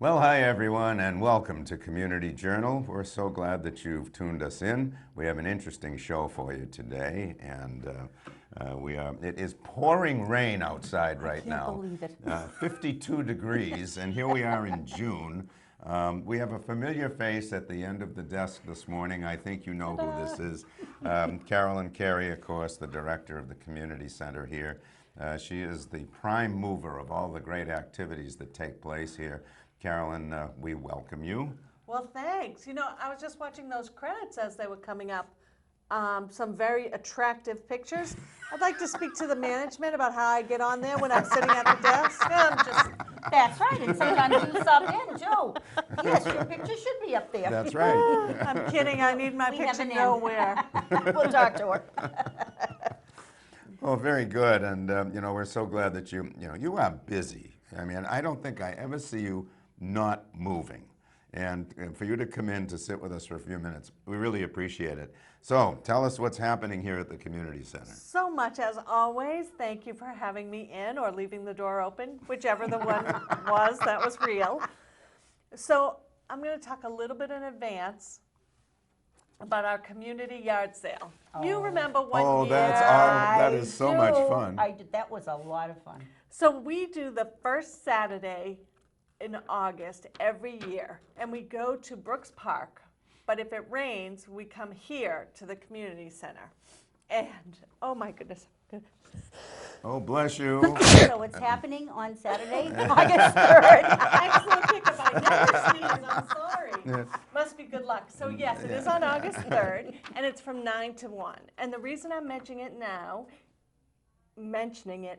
Well, hi everyone, and welcome to Community Journal. We're so glad that you've tuned us in. We have an interesting show for you today, and it is pouring rain outside right now. I can't believe it. 52 degrees, and here we are in June. We have a familiar face at the end of the desk this morning. I think you know who this is. Carolyn Carey, of course, the director of the community center here. She is the prime mover of all the great activities that take place here. Carolyn, we welcome you. Well, thanks. You know, I was just watching those credits as they were coming up. Some very attractive pictures. I'd like to speak to the management about how I get on there when I'm sitting at the desk. That's right, and sometimes you sub in, Joe. Yes, your picture should be up there. That's right. I'm kidding. I need my We have picture an M. nowhere. We'll talk to her. Well, very good, and you know, we're so glad that you are busy. I mean, I don't think I ever see you not moving. And for you to come in to sit with us for a few minutes, we really appreciate it. So tell us what's happening here at the community center. So much as always. Thank you for having me in or leaving the door open, whichever the one was that was real. So I'm going to talk a little bit in advance about our community yard sale. You remember one year? That is so much fun. I did. That was a lot of fun. So we do the first Saturday in August every year, and we go to Brooks Park, but if it rains, we come here to the community center. And, oh my goodness. Oh, bless you. So it's happening on Saturday, August 3rd. Excellent pickup. I never sneeze. I'm sorry. Yeah. Must be good luck. So yes, it is on August 3rd, and it's from 9 to 1. And the reason I'm mentioning it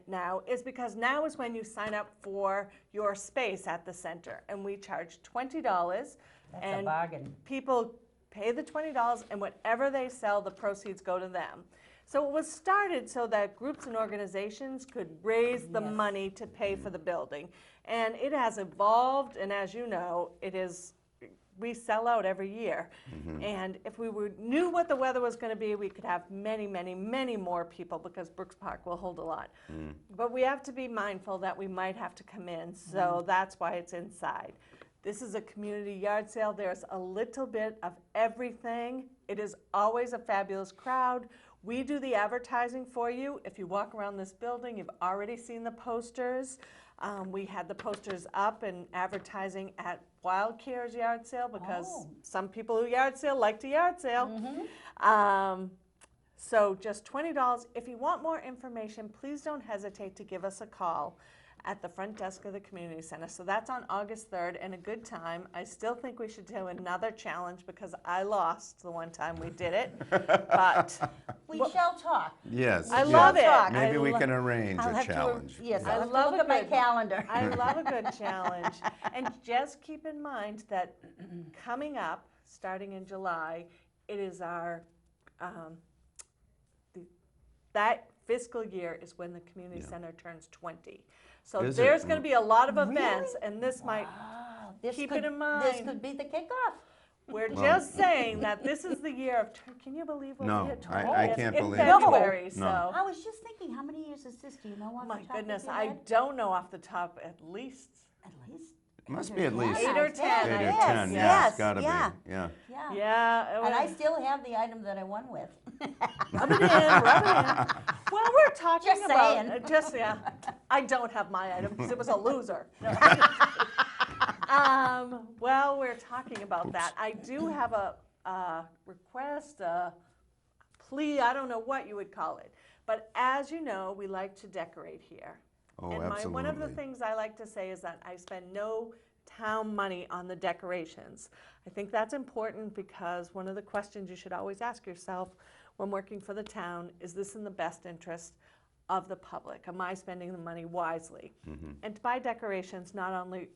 now is because now is when you sign up for your space at the center, and we charge $20. That's and a bargain. people pay the $20, and whatever they sell, the proceeds go to them. So it was started so that groups and organizations could raise the money to pay for the building, and it has evolved. And as you know, we sell out every year. And if we knew what the weather was going to be, we could have many, many, many more people, because Brooks Park will hold a lot. But we have to be mindful that we might have to come in, so that's why it's inside. This is a community yard sale. There's a little bit of everything. It is always a fabulous crowd. We do the advertising for you. If you walk around this building, you've already seen the posters. We had the posters up and advertising at Wild Care's yard sale, because some people who yard sale like to yard sale. So just $20. If you want more information, please don't hesitate to give us a call at the front desk of the community center. So that's on August 3rd, and a good time. I still think we should do another challenge, because I lost the one time we did it. But We shall talk. Yes. I love it. Maybe we can arrange I'll a have challenge. Yes, I I'll have to love look a at my good- calendar. I love a good challenge. And just keep in mind that coming up, starting in July, it is our, that fiscal year is when the community center turns 20. So Is it? there's going to be a lot of events, and this might, Wow, keep could, it in mind. This could be the kickoff. we're just saying that this is the year of, can you believe what No, we hit I 20 can't in believe it. February? No. So, I was just thinking, how many years is this? Do you know off my the top goodness, of your I head? don't know off the top, at least. At least. It must be at least 8 or 10. 8 or Yes, 10. Yeah, yes, it's got to yeah. be. Yeah. Yeah. Yeah. And I still have the item that I won with. Rub it in, rub it in. Well, we're talking Just about, saying. I don't have my item because it was a loser. No. Well, we're talking about that. I do have a request, a plea, I don't know what you would call it. But as you know, we like to decorate here. Oh, And absolutely. one of the things I like to say is that I spend no town money on the decorations. I think that's important, because one of the questions you should always ask yourself when working for the town is this in the best interest of the public? Am I spending the money wisely? And to buy decorations not only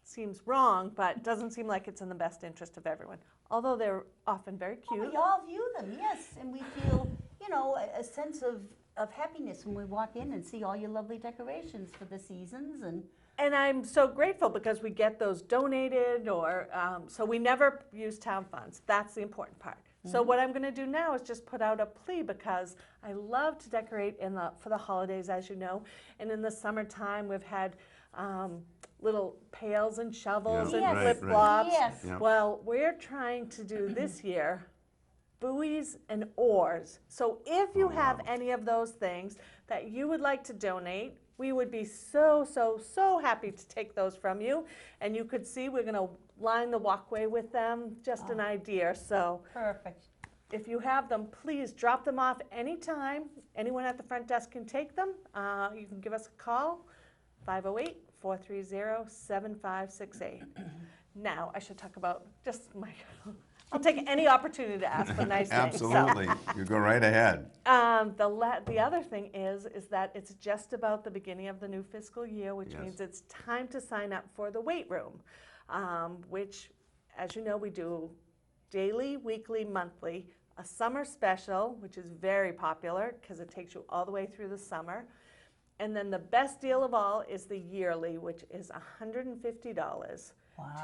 seems wrong, but doesn't seem like it's in the best interest of everyone, although they're often very cute. We all view them, yes, and we feel, you know, a sense of happiness when we walk in and see all your lovely decorations for the seasons. And I'm so grateful, because we get those donated, or so we never use town funds. That's the important part. So what I'm going to do now is just put out a plea, because I love to decorate for the holidays, as you know. And in the summertime, we've had little pails and shovels Yeah, and right, flip-flops. Yes. Yeah. Well, we're trying to do this year buoys and oars. So if you have any of those things that you would like to donate, we would be so, so, so happy to take those from you. And you could see we're going to line the walkway with them, just an idea. So Perfect. if you have them, please drop them off anytime. Anyone at the front desk can take them. You can give us a call, 508-430-7568. Now, I should talk about just my, I'll take any opportunity to ask for nice things. So, Absolutely. You go right ahead. the other thing is that it's just about the beginning of the new fiscal year, which Yes. means it's time to sign up for the weight room, which, as you know, we do daily, weekly, monthly, a summer special, which is very popular because it takes you all the way through the summer. And then the best deal of all is the yearly, which is $150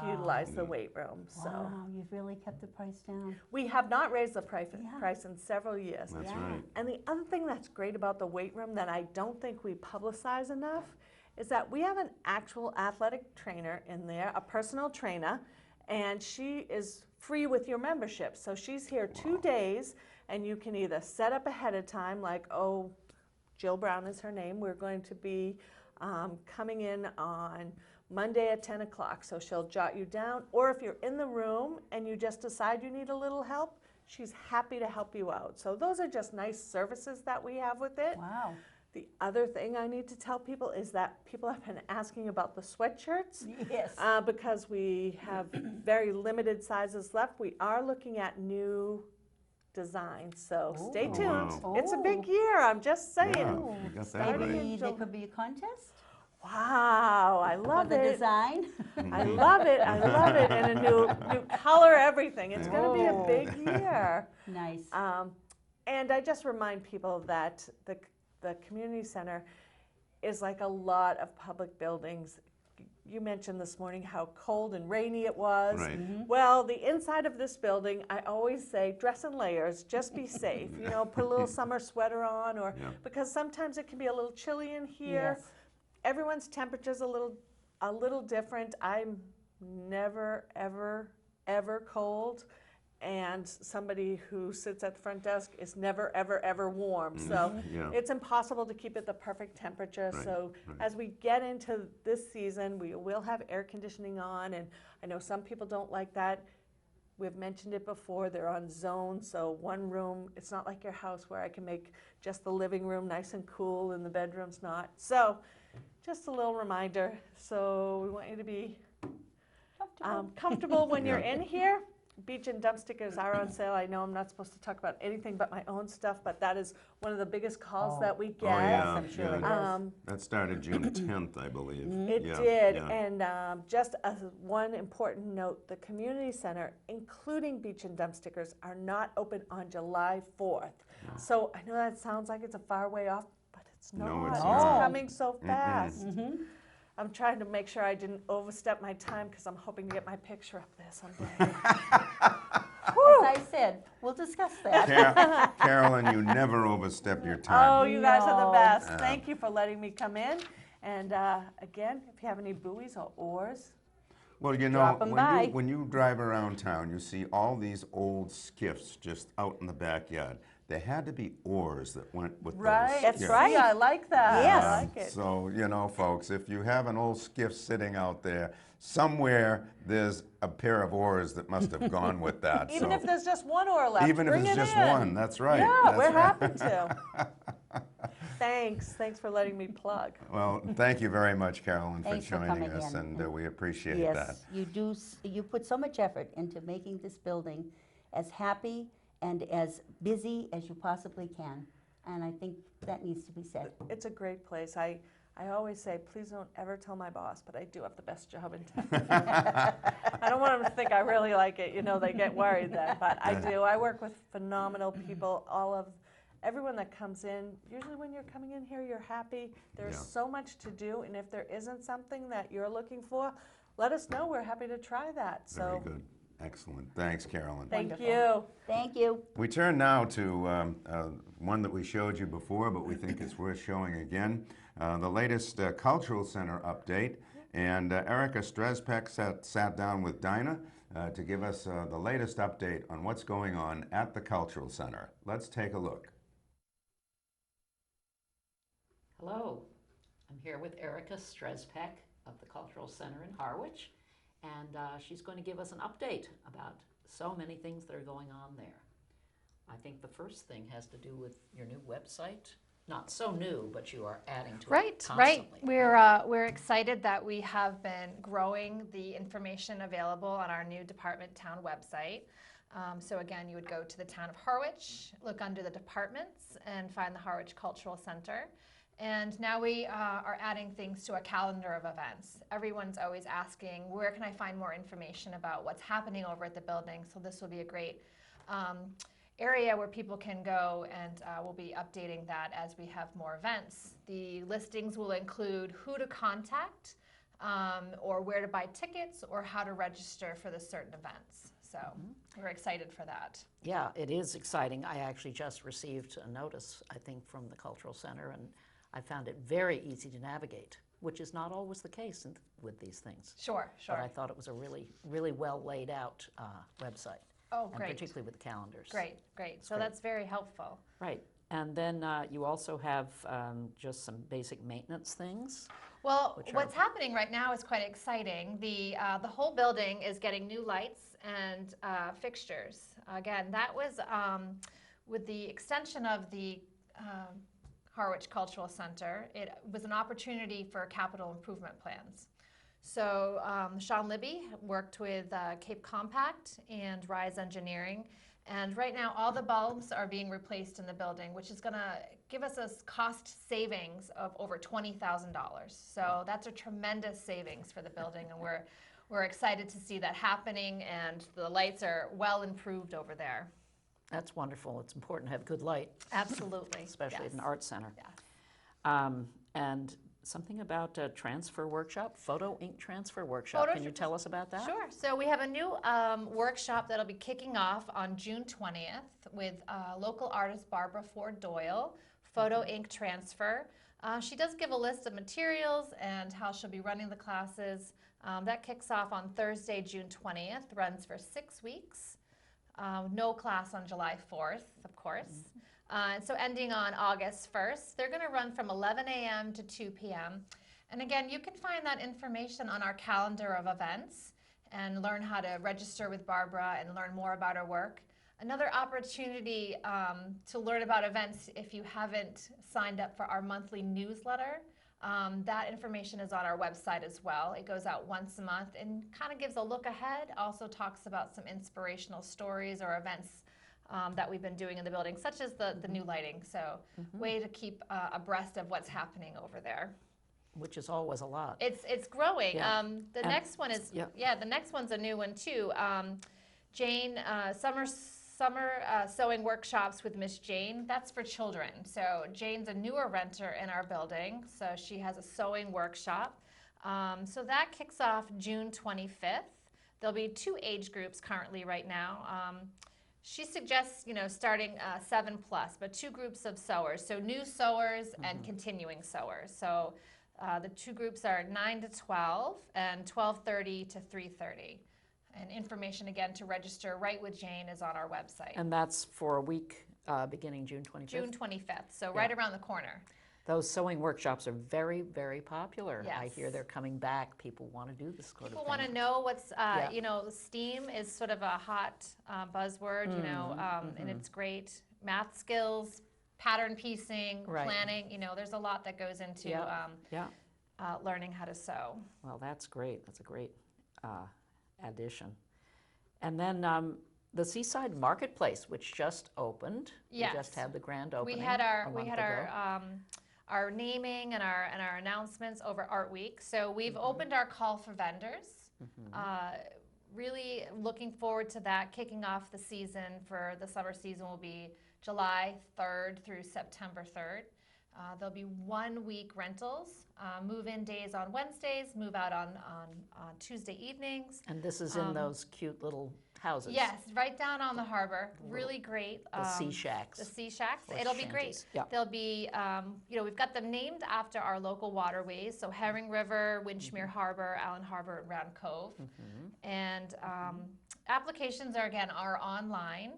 to utilize the weight room. So Wow, you've really kept the price down. we have not raised the price Yeah. in several years. That's Yeah. right. And the other thing that's great about the weight room that I don't think we publicize enough is that we have an actual athletic trainer in there, a personal trainer, and she is free with your membership. So she's here 2 days, and you can either set up ahead of time, like, Jill Brown is her name. We're going to be coming in on Monday at 10 o'clock, so she'll jot you down. Or if you're in the room and you just decide you need a little help, she's happy to help you out. So those are just nice services that we have with it. Wow. The other thing I need to tell people is that people have been asking about the sweatshirts. Yes. Because we have very limited sizes left. We are looking at new designs, so stay Ooh. tuned. Wow. It's a big year, I'm just saying. Yeah, you got that Starting right. in Maybe there could be a contest Wow, I for love the it. design. I love it, I love it, and a new color, everything. It's gonna be a Oh. big year. Nice. And I just remind people that the community center is like a lot of public buildings. You mentioned this morning how cold and rainy it was. Right. Well, the inside of this building, I always say, dress in layers, just be safe. You know, put a little summer sweater on, or Yeah. because sometimes it can be a little chilly in here. Yes. Everyone's temperature's a little different. I'm never, ever, ever cold. And somebody who sits at the front desk is never, ever, ever warm. So Yeah. it's impossible to keep it the perfect temperature. Right, So right. as we get into this season, we will have air conditioning on. And I know some people don't like that. We've mentioned it before, they're on zones, so one room, it's not like your house where I can make just the living room nice and cool and the bedroom's not. So just a little reminder. So we want you to be comfortable when you're Yeah. in here. Beach and dump stickers are on sale. I know I'm not supposed to talk about anything but my own stuff, but that is one of the biggest calls that we get. yeah, I'm sure yeah. it is. That started June 10th, I believe. It Yeah, did, yeah. and just as one important note, the community center, including beach and dump stickers, are not open on July 4th. So I know that sounds like it's a far way off, but it's not. No, it's It's not. coming so fast. I'm trying to make sure I didn't overstep my time because I'm hoping to get my picture up there someday. As I said, we'll discuss that. Carolyn, you never overstep your time. Oh, you guys are the No. best. Thank you for letting me come in. And again, if you have any buoys or oars, Well, you know, Drop 'em by. when you drive around town, you see all these old skiffs just out in the backyard. There had to be oars that went with right? those That's skiffs. right. Yeah, I like that. Yes. I like it. So, you know, folks, if you have an old skiff sitting out there, somewhere there's a pair of oars that must have gone with that. Even so, if there's just one oar left, even if bring it's it just in. one, that's right. Yeah, that's we're right. happy to. Thanks for letting me plug. Well, thank you very much, Carolyn, for Thanks for joining coming us, in. and we appreciate that. Yes, you do. You put so much effort into making this building as happy and as busy as you possibly can. And I think that needs to be said. It's a great place. I always say, please don't ever tell my boss, but I do have the best job in town. I don't want them to think I really like it. You know, they get worried then, but I do. I work with phenomenal people. Everyone that comes in, usually when you're coming in here, you're happy. There's Yeah. so much to do, and if there isn't something that you're looking for, let us know. We're happy to try that. Very So good. Excellent. Thanks, Carolyn. thank Wonderful. you. Thank you. We turn now to one that we showed you before, but we think it's worth showing again. The latest Cultural Center update. And Erica Strezpek sat down with Dinah to give us the latest update on what's going on at the Cultural Center. Let's take a look. Hello, I'm here with Erica Strezpek of the Cultural Center in Harwich, and she's going to give us an update about so many things that are going on there. I think the first thing has to do with your new website. Not so new, but you are adding to it constantly. We're excited that we have been growing the information available on our new department town website. So again, you would go to the town of Harwich, look under the departments, and find the Harwich Cultural Center. And now we are adding things to a calendar of events. Everyone's always asking, where can I find more information about what's happening over at the building? So this will be a great area where people can go, and we'll be updating that as we have more events. The listings will include who to contact, or where to buy tickets, or how to register for the certain events. So we're excited for that. Yeah, it is exciting. I actually just received a notice, I think, from the Cultural Center, and I found it very easy to navigate, which is not always the case with these things. Sure. But I thought it was a really, really well laid out website. Oh, and great. particularly with the calendars. Great. So that's very helpful. Right. And then you also have just some basic maintenance things. Well, what's happening right now is quite exciting. The whole building is getting new lights and fixtures. Again, that was with the extension of the Harwich Cultural Center. It was an opportunity for capital improvement plans. So Sean Libby worked with Cape Compact and Rise Engineering, and right now all the bulbs are being replaced in the building, which is going to give us a cost savings of over $20,000. So that's a tremendous savings for the building, and we're excited to see that happening, and the lights are well improved over there. That's wonderful. It's important to have good light. Absolutely. Especially yes. at an art center. Yes. And something about a transfer workshop, photo ink transfer workshop. Can you tell us about that? Sure. So we have a new workshop that'll be kicking off on June 20th with local artist Barbara Ford Doyle, photo ink transfer. She does give a list of materials and how she'll be running the classes. That kicks off on Thursday, June 20th, runs for 6 weeks. No class on July 4th, of course. And so ending on August 1st, they're going to run from 11 a.m. to 2 p.m. And again, you can find that information on our calendar of events and learn how to register with Barbara and learn more about her work. Another opportunity to learn about events, if you haven't signed up for our monthly newsletter, that information is on our website as well. It goes out once a month and kind of gives a look ahead, also talks about some inspirational stories or events that we've been doing in the building, such as the new lighting. So way to keep abreast of what's happening over there. Which is always a lot. It's growing. Yeah. The next one is, the next one's a new one too. Jane, summer sewing workshops with Miss Jane. That's for children. So Jane's a newer renter in our building, so she has a sewing workshop. So that kicks off June 25th. There'll be 2 age groups currently right now. She suggests, starting 7+, but 2 groups of sewers. So new sewers and continuing sewers. So the 2 groups are 9 to 12 and 12:30 to 3:30. And information, again, to register right with Jane is on our website. And that's for a week beginning June 25th? June 25th, so right around the corner. Those sewing workshops are very, very popular. Yes. I hear they're coming back. People want to do this sort of thing. People want to know what's, STEAM is sort of a hot buzzword, and it's great. Math skills, pattern piecing, planning, there's a lot that goes into learning how to sew. Well, that's great. That's a great addition. And then the Seaside Marketplace, which just opened. Yes. We just had the grand opening. We had our naming and our announcements over Art Week. So we've opened our call for vendors. Really looking forward to that. Kicking off the season for the summer season will be July 3rd through September 3rd. There'll be 1-week rentals, move-in days on Wednesdays, move out on Tuesday evenings. And this is in those cute little houses. Yes, right down on the harbor. Really great. The sea shacks. The sea shacks. Or It'll be great. shanties. Yeah. They'll be, we've got them named after our local waterways. So Herring River, Winchmere Harbor, Allen Harbor, and Round Cove. And applications are online.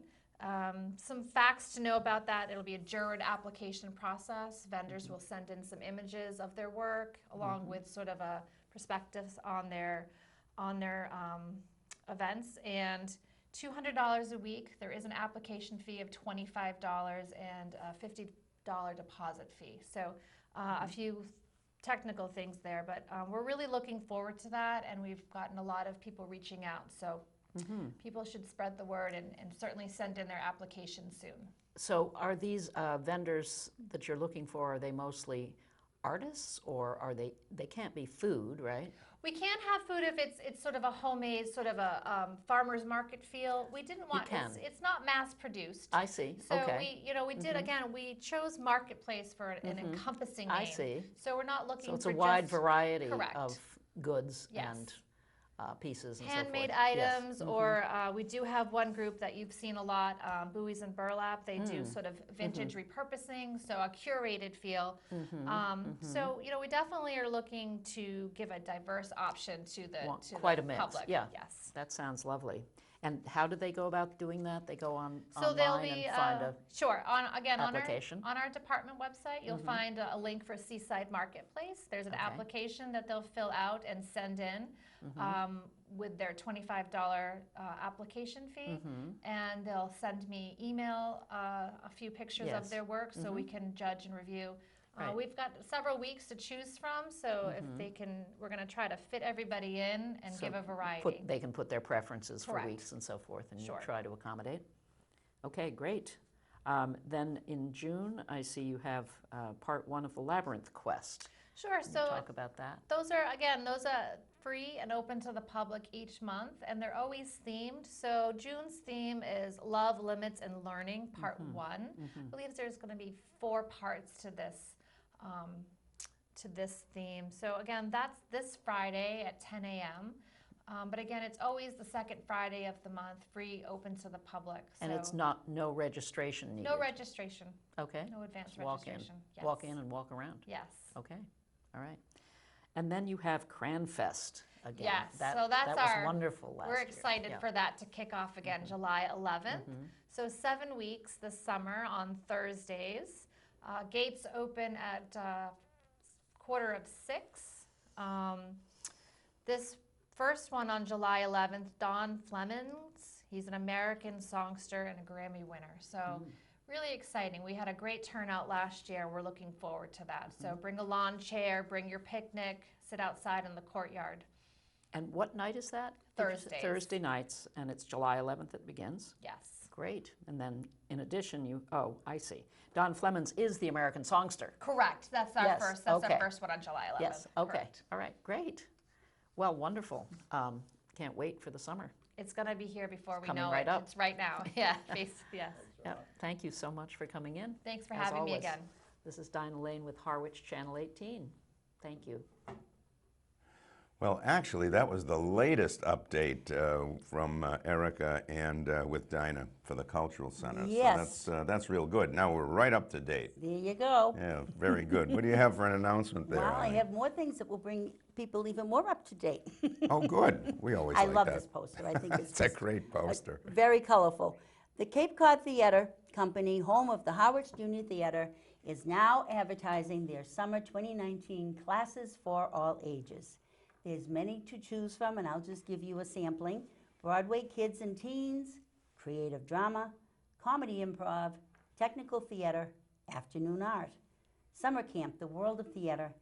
Some facts to know about that: it'll be a juror application process. Vendors will send in some images of their work, along with sort of a prospectus on their events, and $200 a week. There is an application fee of $25 and a $50 deposit fee. So a few technical things there, but we're really looking forward to that, and we've gotten a lot of people reaching out. So people should spread the word and certainly send in their applications soon. So are these vendors that you're looking for, are they mostly artists, or are they can't be food, right? We can't have food if it's sort of a homemade, sort of a farmer's market feel. We didn't want, can. it's not mass produced. I see. So Okay. we did, again, we chose marketplace for an encompassing name. I see. So we're not looking So it's for a wide just variety correct. of goods Yes. and pieces and handmade so forth. Yes. items, or we do have one group that you've seen a lot, Buoys and Burlap. They do sort of vintage repurposing, so a curated feel. So we definitely are looking to give a diverse option to the Quite a mix. public. Yeah. Yes. That sounds lovely. And how do they go about doing that? They go on So they'll online be and find a sure application? on our department website. You'll find a link for Seaside Marketplace. There's an application that they'll fill out and send in with their $25 application fee, and they'll send me email a few pictures of their work so we can judge and review. Right. We've got several weeks to choose from, so if they can, we're going to try to fit everybody in and give a variety. They can put their preferences for Correct. weeks and so forth, and you Sure. try to accommodate. Okay, great. Then in June, I see you have part 1 of the Labyrinth Quest. Sure. Can you So talk about that? those are free and open to the public each month, and they're always themed. So June's theme is Love, Limits, and Learning, part 1. I believe there's going to be 4 parts to this theme. So again, that's this Friday at 10 a.m. But again, it's always the second Friday of the month, free, open to the public. And it's no registration needed? No registration. Okay. No advance Just walk registration. in. Yes. Walk in and walk around? Yes. Okay, all right. And then you have Cranfest again. Yes, That was wonderful last year. We're excited for that to kick off again, July 11th. So 7 weeks this summer on Thursdays. Gates open at 5:45. This first one on July 11th, Don Flemings. He's an American songster and a Grammy winner. So really exciting. We had a great turnout last year. We're looking forward to that. So bring a lawn chair, bring your picnic, sit outside in the courtyard. And what night is that? Did you say? Thursdays. Thursday nights, and it's July 11th it begins? Yes. Great. And then in addition, I see. Don Flemings is the American songster. Correct. That's our Yes, first. That's okay. our first one on July 11th. Yes, okay. Correct. All right, great. Well, wonderful. Can't wait for the summer. It's going to be here before we coming know right it. up. It's right now. Yeah. Yes. Yeah, thank you so much for coming in. Thanks for As having me always. again. This is Dinah Lane with Harwich Channel 18. Thank you. Well, actually, that was the latest update from Erica and with Dinah for the Cultural Center. Yes. So that's real good. Now we're right up to date. There you go. Yeah, very good. What do you have for an announcement there? Well, I Arnie? have more things that will bring people even more up to date. Oh, good. We always I like love that. this poster. I think it's It's a just great poster. very colorful. The Cape Cod Theater Company, home of the Harwich Junior Theater, is now advertising their summer 2019 classes for all ages. There's many to choose from, and I'll just give you a sampling. Broadway Kids and Teens, Creative Drama, Comedy Improv, Technical Theater, Afternoon Art, Summer Camp, The World of Theater,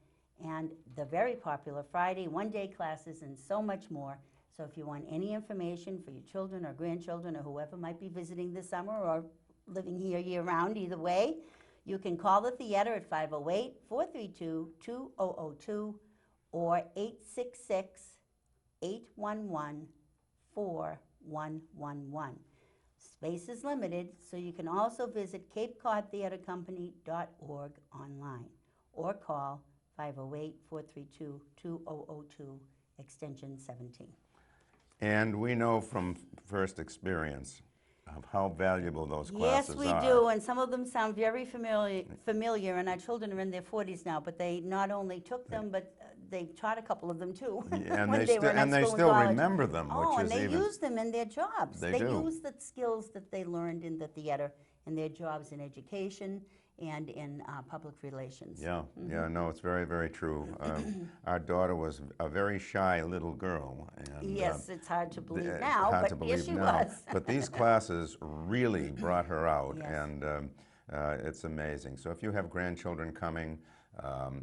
and the very popular Friday one-day classes, and so much more. So if you want any information for your children or grandchildren or whoever might be visiting this summer or living here year-round, either way, you can call the theater at 508-432-2002 or 866-811-4111. Space is limited, so you can also visit CapeCodTheaterCompany.org online or call 508-432-2002, extension 17. And we know from first experience of how valuable those Yes, classes we are. do, and some of them sound very familiar, and our children are in their 40s now, but they not only took them, but they taught a couple of them too And when they were in high and they school and still college. remember them, Oh, which and is they even use them in their jobs. They They do. use the skills that they learned in the theater in their jobs in education and in public relations. Yeah, yeah, no, it's very, very true. Our daughter was a very shy little girl, and Yes, it's hard to believe it's now, hard but to here believe she now. was. But these classes really brought her out, Yes. and it's amazing. So if you have grandchildren coming,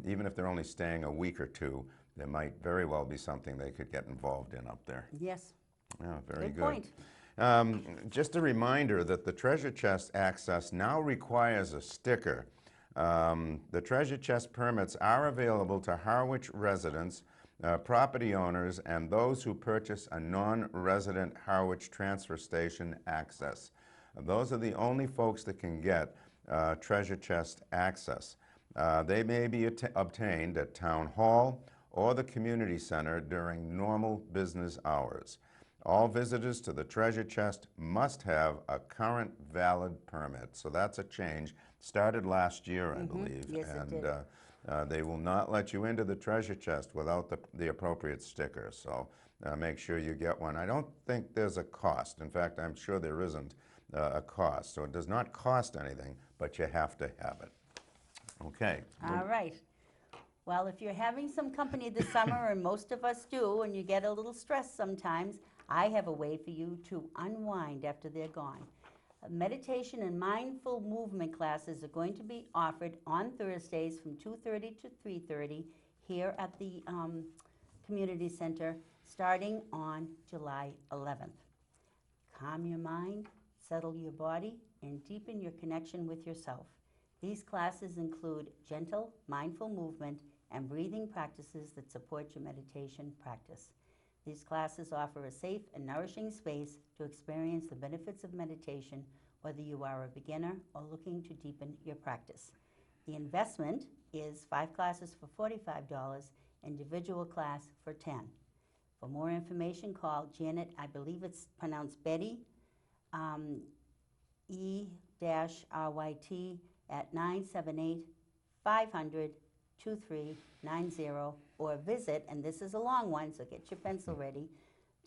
even if they're only staying a week or two, there might very well be something they could get involved in up there. Yes, Yeah, very good good. point. Just a reminder that the treasure chest access now requires a sticker. The treasure chest permits are available to Harwich residents, property owners, and those who purchase a non-resident Harwich transfer station access. Those are the only folks that can get treasure chest access. They may be obtained at Town Hall or the Community Center during normal business hours. All visitors to the treasure chest must have a current valid permit. So that's a change. Started last year, I believe. Yes, it and did. they will not let you into the treasure chest without the appropriate sticker. So make sure you get one. I don't think there's a cost. In fact, I'm sure there isn't a cost. So it does not cost anything, but you have to have it. Okay. All right. Well, if you're having some company this summer, and most of us do, and you get a little stressed sometimes, I have a way for you to unwind after they're gone. Meditation and mindful movement classes are going to be offered on Thursdays from 2:30 to 3:30 here at the Community Center starting on July 11th. Calm your mind, settle your body, and deepen your connection with yourself. These classes include gentle, mindful movement and breathing practices that support your meditation practice. These classes offer a safe and nourishing space to experience the benefits of meditation, whether you are a beginner or looking to deepen your practice. The investment is 5 classes for $45, individual class for $10. For more information, call Janet, I believe it's pronounced Betty, E-RYT at 978-500-2390, or visit, and this is a long one, so get your pencil ready,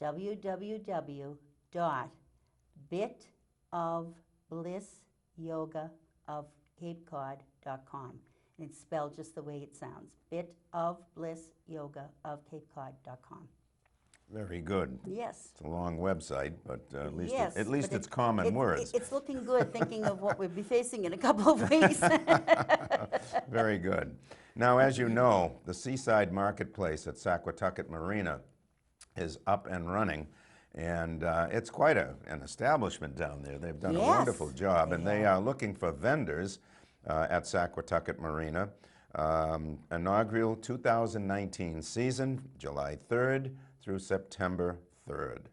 www.bitofblissyogaofcapecod.com. And it's spelled just the way it sounds, bitofblissyogaofcapecod.com. Very good. Yes. It's a long website, but at least, Yes, at least but it's common words. It's looking good, thinking of what we'll be facing in a couple of weeks. Very good. Now, as you know, the Seaside Marketplace at Saquatucket Marina is up and running, and it's quite an establishment down there. They've done a Yes, wonderful job, and they they have. are looking for vendors at Saquatucket Marina. Inaugural 2019 season, July 3rd through September 3rd.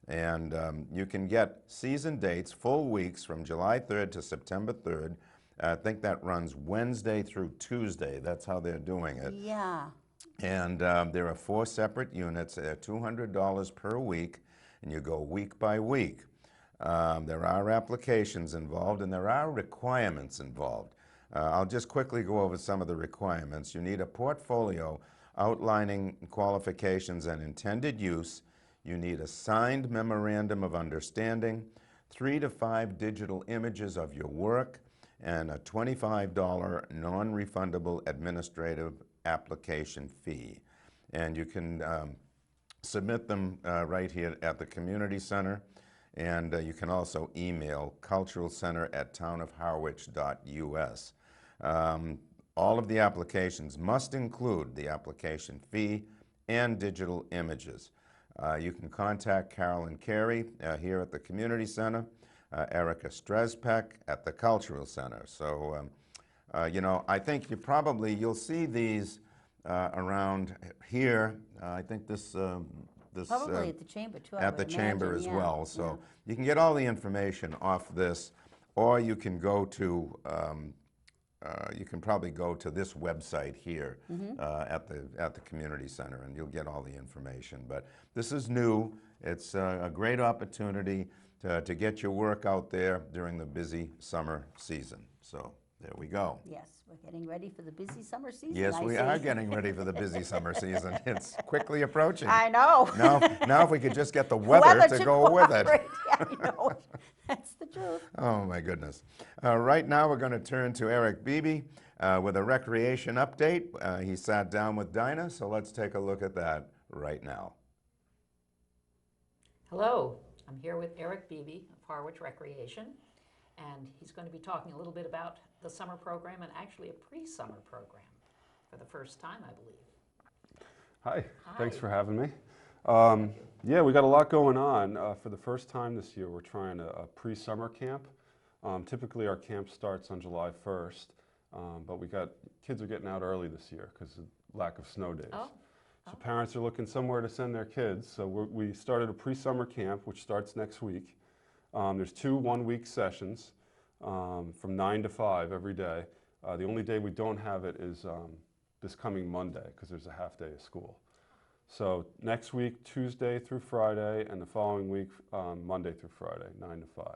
And you can get season dates, full weeks from July 3rd to September 3rd. I think that runs Wednesday through Tuesday. That's how they're doing it. Yeah. And there are 4 separate units. They're $200 per week, and you go week by week. There are applications involved, and there are requirements involved. I'll just quickly go over some of the requirements. You need a portfolio outlining qualifications and intended use. You need a signed memorandum of understanding, 3 to 5 digital images of your work, and a $25 non-refundable administrative application fee. And you can submit them right here at the Community Center, and you can also email culturalcenter@townofharwich.us. All of the applications must include the application fee and digital images. You can contact Carolyn Carey here at the Community Center, Erica Strezpek at the Cultural Center. So, you know, I think you'll see these around here. I think this Probably at the chamber too, I at would the chamber imagine, as yeah, well. So yeah. you can get all the information off this, or you can go to you can probably go to this website here at the community center, and you'll get all the information. But this is new. It's a great opportunity to get your work out there during the busy summer season. So there we go. Yes, we're getting ready for the busy summer season. Yes, I we see. are getting ready for the busy summer season. It's quickly approaching. I know. Now if we could just get the weather to go with it. cooperate. Yeah, I know. That's the truth. Oh, my goodness. Right now, we're going to turn to Eric Beebe with a recreation update. He sat down with Dinah, so let's take a look at that right now. Hello, I'm here with Eric Beebe of Harwich Recreation, and he's going to be talking a little bit about the summer program and actually a pre-summer program for the first time, I believe. Hi, thanks Hi. for having me. Yeah, we got a lot going on. For the first time this year, we're trying a pre-summer camp. Typically our camp starts on July 1st, but kids are getting out early this year because of lack of snow days. Oh. So parents are looking somewhere to send their kids. So we started a pre-summer camp, which starts next week. There's 2 one-week sessions from 9 to 5 every day. The only day we don't have it is this coming Monday because there's a half day of school. So next week, Tuesday through Friday, and the following week, Monday through Friday, 9 to 5.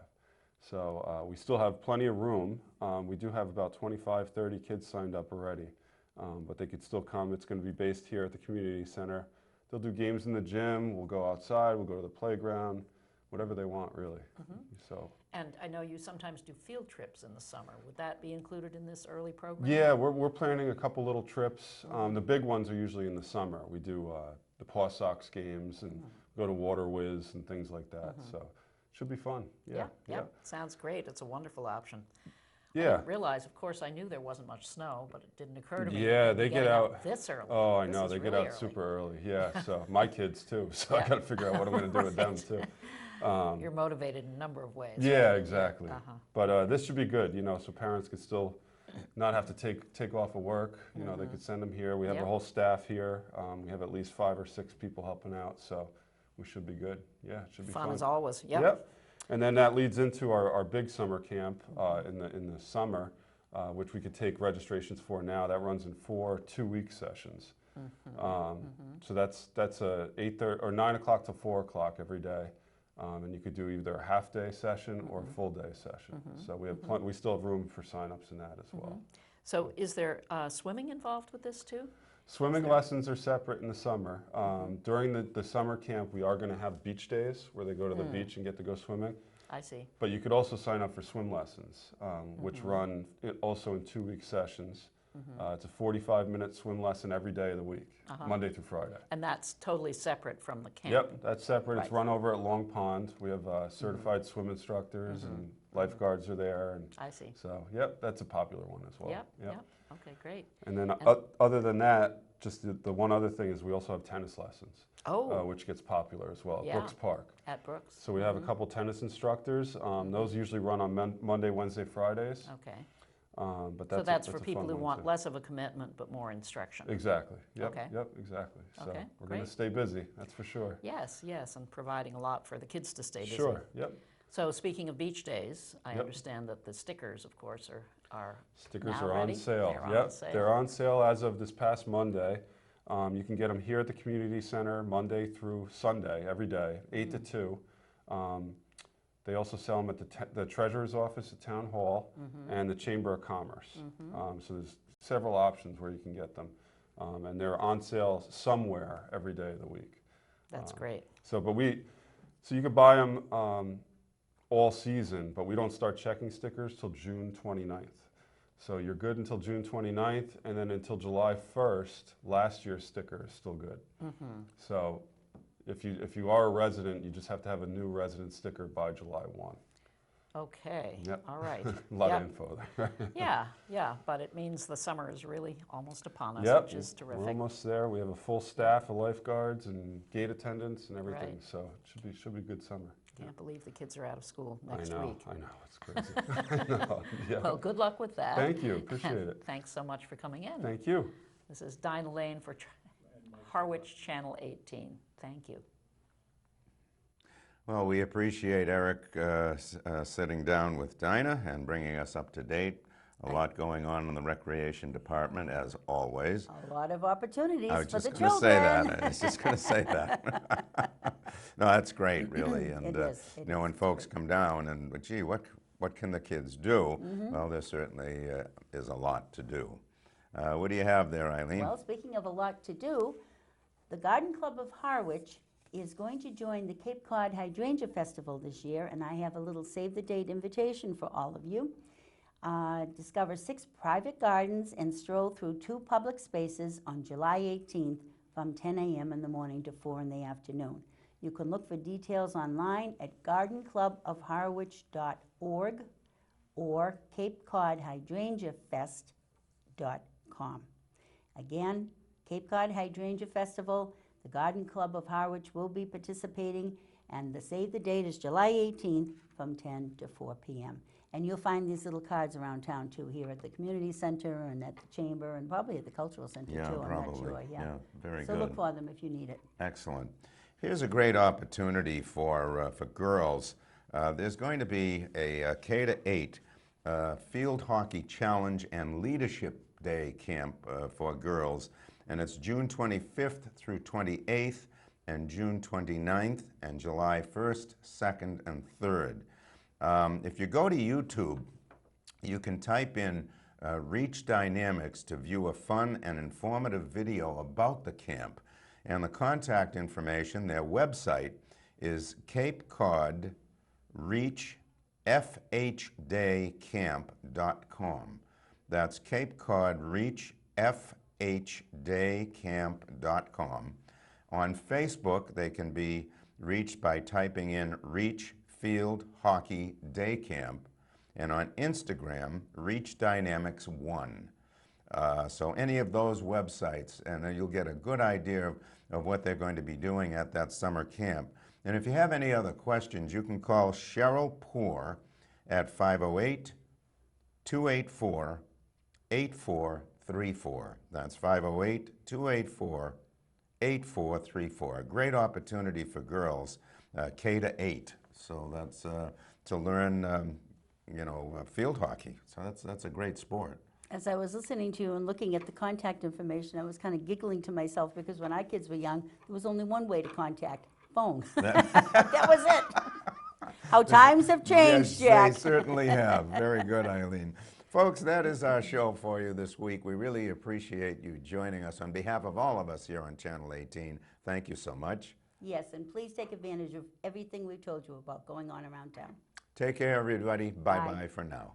So we still have plenty of room. We do have about 25, 30 kids signed up already, but they could still come. It's going to be based here at the community center. They'll do games in the gym. We'll go outside. We'll go to the playground, whatever they want, really. So. And I know you sometimes do field trips in the summer. Would that be included in this early program? Yeah, we're planning a couple little trips. The big ones are usually in the summer. We do the Paw Sox games and go to Water Whiz and things like that. So should be fun. Yeah. Sounds great. It's a wonderful option. I Yeah. didn't realize, of course, I knew there wasn't much snow, but it didn't occur to me. Yeah, that they they'd be get getting out this early. Oh, I This know. is They get really out early. super early. Yeah, so my kids too. So I Yeah. got to figure out what I'm going to do with them too. You're motivated in a number of ways. Yeah, exactly. Uh-huh. But this should be good, so parents could still not have to take off of work. They could send them here. We have Yep. a whole staff here. We have at least 5 or 6 people helping out, so we should be good. Yeah, it should be fun. Fun as always. Yep. Yep. And then that leads into our big summer camp in the summer, which we could take registrations for now. That runs in 4 2-week sessions. So that's a 8:30 or 9 o'clock to 4 o'clock every day. And you could do either a half-day session or a full-day session. So we still have room for sign-ups in that as well. So is there swimming involved with this too? Swimming lessons are separate in the summer. During the summer camp, we are going to have beach days where they go to the beach and get to go swimming. I see. But you could also sign up for swim lessons, which run also in 2-week sessions. It's a 45-minute swim lesson every day of the week, Monday through Friday. And that's totally separate from the camp? Yep, that's separate. It's Right. run over at Long Pond. We have certified swim instructors and lifeguards are there. And I see. so, yep, that's a popular one as well. Yep. Okay, great. And then other than that, just the one other thing is we also have tennis lessons, Oh, which gets popular as well at Yeah. Brooks Park. at Brooks? So we have a couple tennis instructors. Those usually run on Monday, Wednesday, Fridays. Okay. But So that's for a people fun who one, want too. less of a commitment but more instruction? Exactly. Yep. Okay. Yep. Exactly. So Okay, we're going great. to stay busy. That's for sure. Yes, and providing a lot for the kids to stay busy. Sure. Yep. So speaking of beach days, I Yep. understand that the stickers, of course, are Stickers now are ready? on sale. They're on Yep. sale. They're on sale as of this past Monday. You can get them here at the community center Monday through Sunday every day, 8 to 2. They also sell them at the treasurer's office at Town Hall and the Chamber of Commerce. So there's several options where you can get them. And they're on sale somewhere every day of the week. That's great. So you could buy them all season, but we don't start checking stickers till June 29th. So you're good until June 29th, and then until July 1st, last year's sticker is still good. So if you are a resident, you just have to have a new resident sticker by July 1. Okay. Yep. All right. A lot Yep. of info there. Yeah, but it means the summer is really almost upon us, Yep, which is we're terrific. almost there. We have a full staff of lifeguards and gate attendants and everything, Right. so it should be a good summer. Can't believe the kids are out of school next week. I know, it's crazy. I know, yeah. Well, good luck with that. Thank you, appreciate And it. Thanks so much for coming in. Thank you. This is Dinah Lane for Harwich Channel 18. Thank you. Well, we appreciate Eric sitting down with Dinah and bringing us up to date A lot going on in the recreation department, as always. A lot of opportunities I was for the just going to say children. that. I was just going to say that. No, that's great, really. And It is. It you know, is. when It's folks great. come down and, gee, what can the kids do? Mm-hmm. Well, there certainly is a lot to do. What do you have there, Eileen? Well, speaking of a lot to do, the Garden Club of Harwich is going to join the Cape Cod Hydrangea Festival this year, and I have a little save-the-date invitation for all of you. Discover 6 private gardens and stroll through 2 public spaces on July 18th from 10 a.m. in the morning to 4 in the afternoon. You can look for details online at gardenclubofharwich.org or capecodhydrangeafest.com. Again, Cape Cod Hydrangea Festival, the Garden Club of Harwich will be participating, and the save the date is July 18th from 10 to 4 p.m. And you'll find these little cards around town too, here at the community center and at the chamber and probably at the cultural center Yeah, too. probably. I'm not sure. Yeah, very So good. look for them if you need it. Excellent. Here's a great opportunity for girls. There's going to be a K to 8 field hockey challenge and leadership day camp for girls, and it's June 25th through 28th and June 29th and July 1st, 2nd, and 3rd. If you go to YouTube, you can type in Reach Dynamics to view a fun and informative video about the camp. And the contact information, their website, is CapeCodReachFHDayCamp.com. That's CapeCodReachFHDayCamp.com. On Facebook, they can be reached by typing in Reach Field Hockey Day Camp, and on Instagram, Reach Dynamics 1. So any of those websites, and you'll get a good idea of what they're going to be doing at that summer camp. And if you have any other questions, you can call Cheryl Poor at 508-284-8434. That's 508-284-8434. A great opportunity for girls, K to 8. So that's to learn, field hockey. So that's a great sport. As I was listening to you and looking at the contact information, I was kind of giggling to myself because when our kids were young, there was only one way to contact, phone. That was it. How times have changed, Yes, Jack. they certainly have. Very good, Eileen. Folks, that is our show for you this week. We really appreciate you joining us. On behalf of all of us here on Channel 18, thank you so much. Yes, and please take advantage of everything we've told you about going on around town. Take care, everybody. Bye. Bye-bye for now.